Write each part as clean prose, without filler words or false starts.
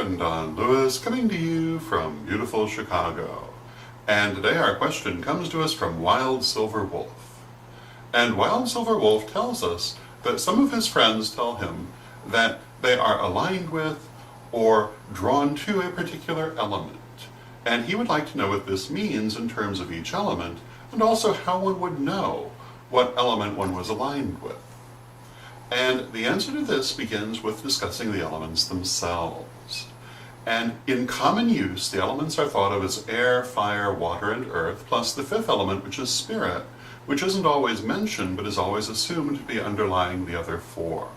Rev Don Lewis coming to you from beautiful Chicago. And today our question comes to us from WyldSilverWolf. And WyldSilverWolf tells us that some of his friends tell him that they are aligned with or drawn to a particular element. And he would like to know what this means in terms of each element, and also how one would know what element one was aligned with. And the answer to this begins with discussing the elements themselves. And in common use, the elements are thought of as air, fire, water, and earth, plus the fifth element, which is spirit, which isn't always mentioned, but is always assumed to be underlying the other four.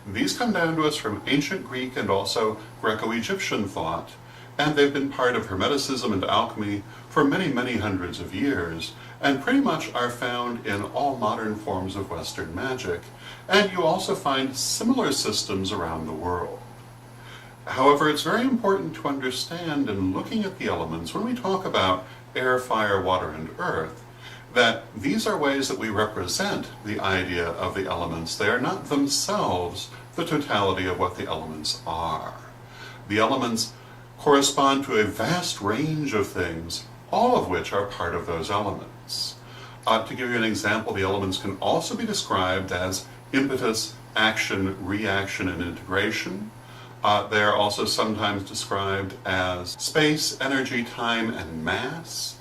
These come down to us from ancient Greek and also Greco-Egyptian thought, and they've been part of Hermeticism and alchemy for many, many hundreds of years, and pretty much are found in all modern forms of Western magic, and you also find similar systems around the world. However, it's very important to understand in looking at the elements, when we talk about air, fire, water, and earth, that these are ways that we represent the idea of the elements. They are not themselves the totality of what the elements are. The elements correspond to a vast range of things, all of which are part of those elements. To give you an example, the elements can also be described as impetus, action, reaction, and integration. They are also sometimes described as space, energy, time, and mass.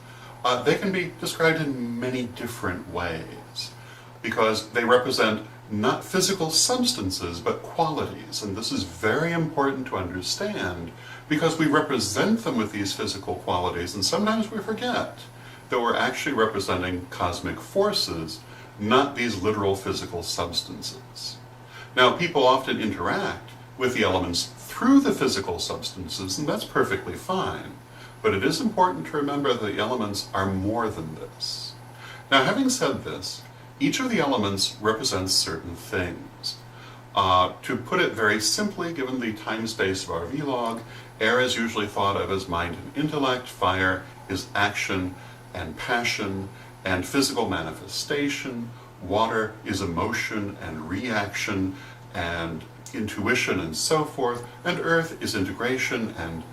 They can be described in many different ways because they represent not physical substances but qualities, and this is very important to understand because we represent them with these physical qualities, and sometimes we forget that we're actually representing cosmic forces, not these literal physical substances. Now, people often interact with the elements through the physical substances, and that's perfectly fine, but it is important to remember that the elements are more than this. Now, having said this, each of the elements represents certain things. To put it very simply, given the time-space of our vlog, air is usually thought of as mind and intellect, fire is action and passion and physical manifestation, water is emotion and reaction and intuition and so forth, and earth is integration and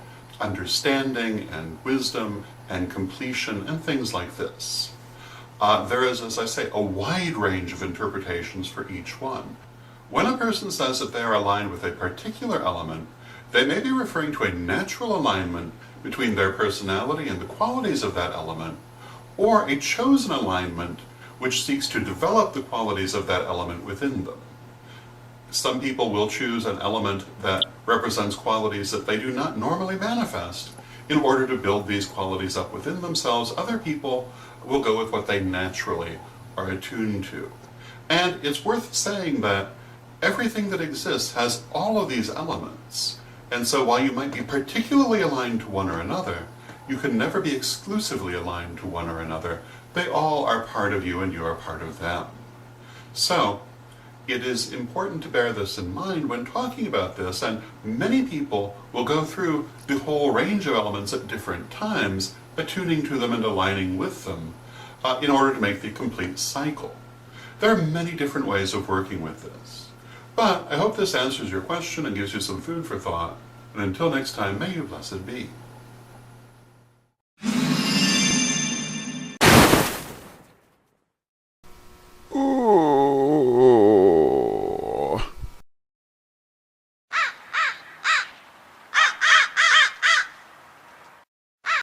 understanding and wisdom and completion and things like this. There is, as I say, a wide range of interpretations for each one. When a person says that they are aligned with a particular element, they may be referring to a natural alignment between their personality and the qualities of that element, or a chosen alignment which seeks to develop the qualities of that element within them. Some people will choose an element that represents qualities that they do not normally manifest in order to build these qualities up within themselves. Other people will go with what they naturally are attuned to. And it's worth saying that everything that exists has all of these elements. And so while you might be particularly aligned to one or another, you can never be exclusively aligned to one or another. They all are part of you and you are part of them. So, it is important to bear this in mind when talking about this, and many people will go through the whole range of elements at different times, attuning to them and aligning with them in order to make the complete cycle. There are many different ways of working with this. But I hope this answers your question and gives you some food for thought, and until next time, may you blessed be.